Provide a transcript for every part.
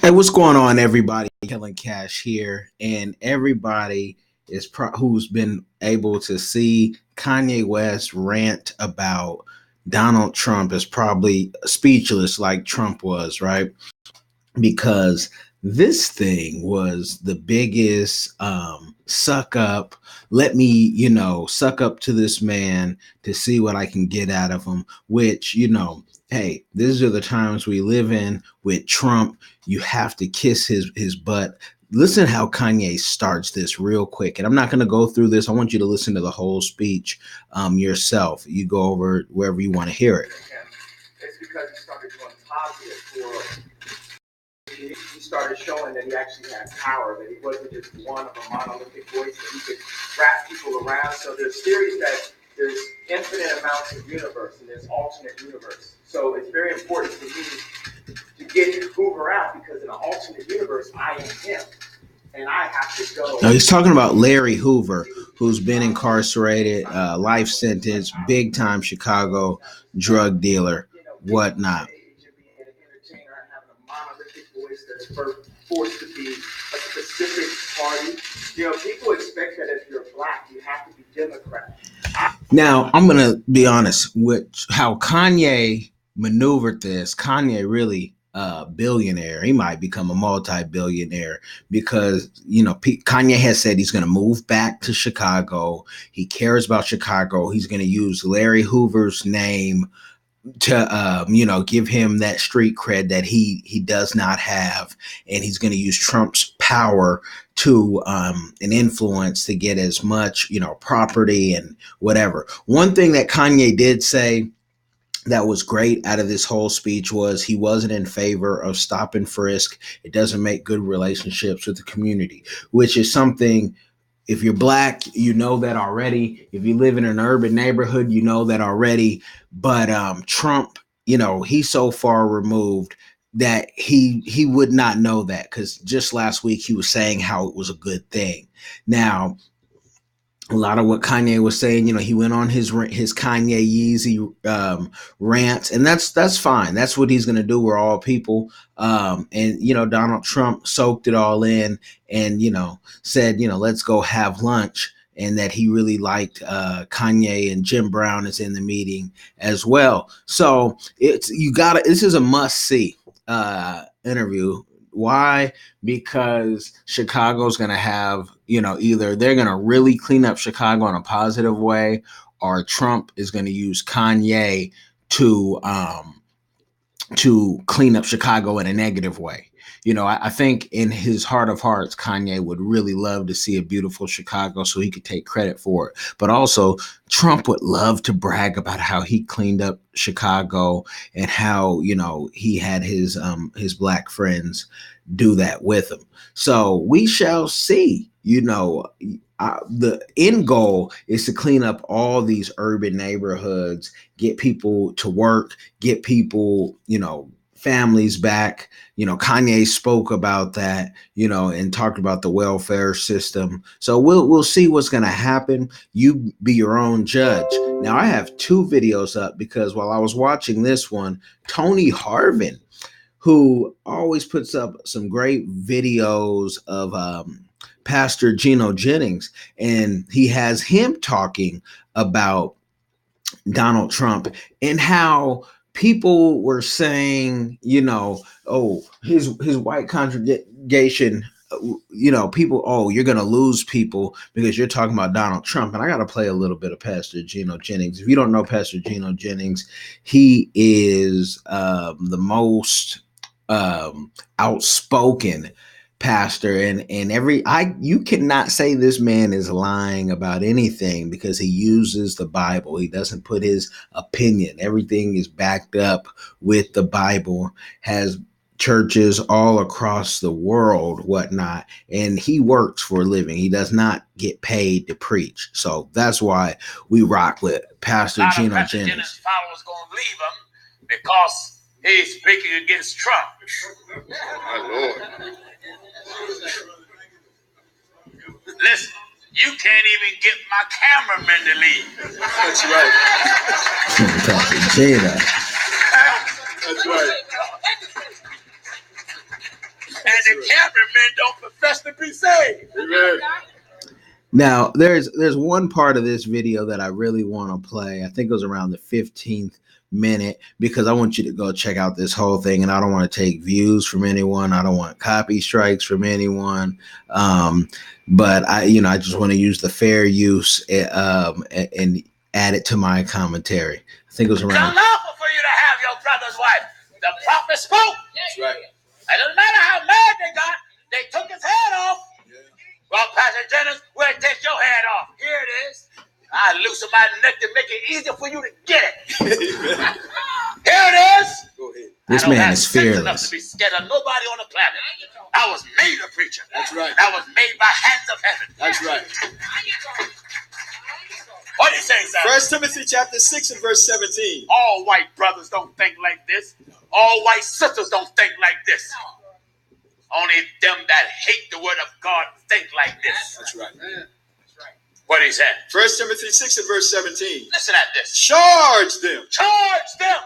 Hey, what's going on, everybody? Kellen Cash here, and everybody who's been able to see Kanye West rant about Donald Trump is probably speechless, like Trump was, right? Because this thing was the biggest suck up. Let me, suck up to this man to see what I can get out of him, which, hey, these are the times we live in with Trump. You have to kiss his butt. Listen how Kanye starts this real quick. And I'm not going to go through this. I want you to listen to the whole speech yourself. You go over wherever you want to hear it. It's because he started doing positive for he started showing that he actually had power, that he wasn't just one of a monolithic voice, that he could wrap people around. So there's theories that there's infinite amounts of universe and there's alternate universe. So it's very important for me to get Hoover out, because in an alternate universe, I am him. And I have to go. Now he's talking about Larry Hoover, who's been incarcerated, life sentence, big time Chicago drug dealer, whatnot. Forced to be a specific party. People expect that if you're black, you have to be Democrat. Now, I'm going to be honest with how Kanye maneuvered this. Kanye really billionaire. He might become a multi-billionaire because, Kanye has said he's going to move back to Chicago. He cares about Chicago. He's going to use Larry Hoover's name to give him that street cred that he does not have, and he's going to use Trump's power to an influence to get as much property and whatever. One thing that Kanye did say that was great out of this whole speech was he wasn't in favor of stop and frisk. It doesn't make good relationships with the community, which is something. If you're black, you know that already. If you live in an urban neighborhood, you know that already. But Trump, he's so far removed that he would not know that, because just last week he was saying how it was a good thing. Now, a lot of what Kanye was saying, he went on his Kanye Yeezy rants, and that's fine. That's what he's going to do. We're all people. And Donald Trump soaked it all in and, said, let's go have lunch, and that he really liked Kanye, and Jim Brown is in the meeting as well. So this is a must see interview. Why? Because Chicago's going to have, either they're going to really clean up Chicago in a positive way, or Trump is going to use Kanye to clean up Chicago in a negative way. I think in his heart of hearts, Kanye would really love to see a beautiful Chicago so he could take credit for it. But also, Trump would love to brag about how he cleaned up Chicago and how, he had his black friends do that with him. So we shall see. The end goal is to clean up all these urban neighborhoods, get people to work, get people, families back. Kanye spoke about that, and talked about the welfare system. So we'll see what's going to happen. You be your own judge. Now, I have two videos up because while I was watching this one, Tony Harvin, who always puts up some great videos of Pastor Gino Jennings, and he has him talking about Donald Trump and how people were saying, his white congregation, people, you're going to lose people because you're talking about Donald Trump. And I got to play a little bit of Pastor Gino Jennings. If you don't know Pastor Gino Jennings, he is the most outspoken pastor, and you cannot say this man is lying about anything because he uses the Bible. He doesn't put his opinion. Everything is backed up with the Bible. Has churches all across the world, whatnot, and he works for a living. He does not get paid to preach. So that's why we rock with Pastor Gino Jennings. Jennings' followers gonna leave him because he's speaking against Trump. My Lord. Listen, you can't even get my cameraman to leave. That's right. Pastor Gino. That's right. And the cameramen don't profess to be saved. Amen. Now, there's one part of this video that I really want to play. I think it was around the 15th minute, because I want you to go check out this whole thing, and I don't want to take views from anyone. I don't want copy strikes from anyone. But I just want to use the fair use and add it to my commentary. I think it was around. It's unlawful for you to have your brother's wife. The prophet spoke. That's right. It doesn't matter how mad they got. They took his head off. Well, Pastor Jennings, where take your head off? Here it is. I loosen my neck to make it easier for you to get it. Here it is. Go ahead. This man is fearless. Enough to be scared of nobody on the planet. I was made a preacher. That's right. I was made by hands of heaven. That's right. What do you say, sir? 1 Timothy chapter 6 and verse 17. All white brothers don't think like this. All white sisters don't think like this. Only them that hate the word of God think like this. That's right. What he said. 1 Timothy 6 and verse 17. Listen at this. Charge them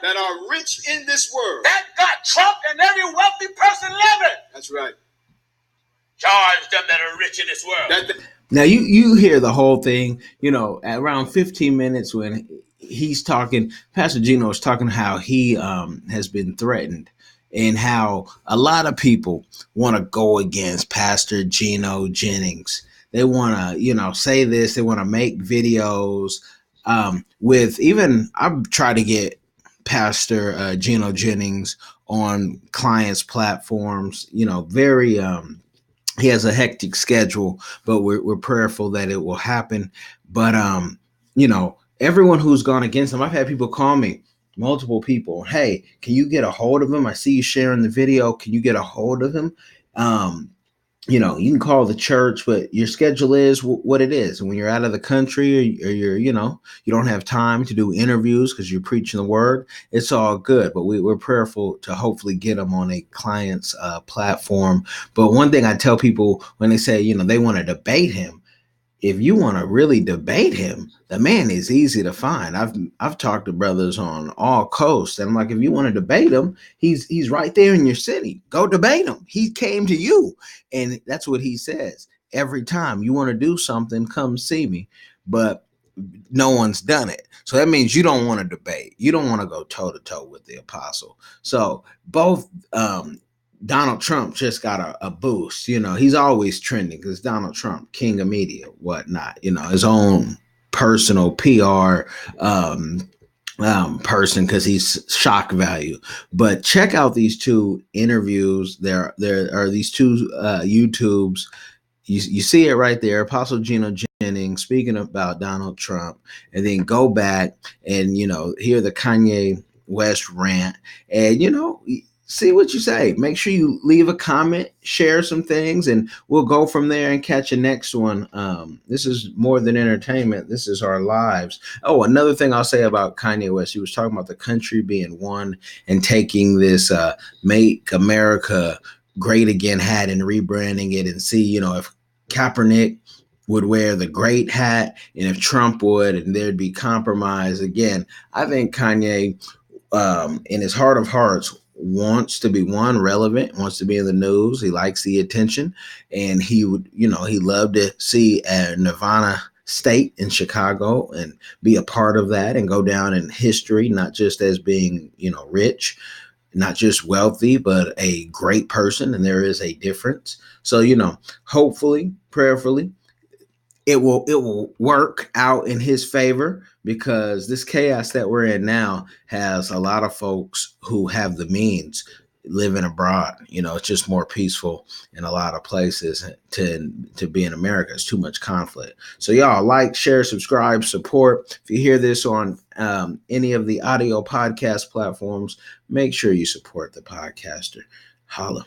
That are rich in this world. That got Trump and every wealthy person living. That's right. Charge them that are rich in this world. Now you hear the whole thing, at around 15 minutes when he's talking, Pastor Gino is talking how he has been threatened, and how a lot of people want to go against Pastor Gino Jennings. They want to, say this. They want to make videos with even I've tried to get Pastor Gino Jennings on clients' platforms, very he has a hectic schedule, but we're prayerful that it will happen. But everyone who's gone against him, I've had people call me, multiple people. Hey, can you get a hold of him? I see you sharing the video. Can you get a hold of him? You can call the church, but your schedule is what it is. And when you're out of the country, or you're, you don't have time to do interviews because you're preaching the word, it's all good. But we're prayerful to hopefully get him on a client's platform. But one thing I tell people when they say, they want to debate him, if you want to really debate him, the man is easy to find. I've talked to brothers on all coasts, and I'm like, if you want to debate him, he's right there in your city. Go debate him. He came to you, and that's what he says every time. You want to do something, come see me. But no one's done it, so that means you don't want to debate. You don't want to go toe to toe with the apostle. So both. Donald Trump just got a boost. He's always trending because Donald Trump, king of media, whatnot, his own personal PR person, because he's shock value. But check out these two interviews. There are these two YouTubes. You see it right there. Apostle Gino Jennings speaking about Donald Trump, and then go back and, hear the Kanye West rant, and, see what you say. Make sure you leave a comment, share some things, and we'll go from there and catch a next one. This is more than entertainment. This is our lives. Oh, another thing I'll say about Kanye West, he was talking about the country being one and taking this Make America Great Again hat and rebranding it, and see, if Kaepernick would wear the great hat and if Trump would, and there'd be compromise. Again, I think Kanye, in his heart of hearts, wants to be relevant, wants to be in the news. He likes the attention, and he would, he'd love to see a Nirvana state in Chicago and be a part of that and go down in history, not just as being, rich, not just wealthy, but a great person. And there is a difference. So, hopefully, prayerfully, it will work out in his favor, because this chaos that we're in now has a lot of folks who have the means living abroad. It's just more peaceful in a lot of places to be in America. It's too much conflict. So y'all like, share, subscribe, support. If you hear this on any of the audio podcast platforms, make sure you support the podcaster. Holla.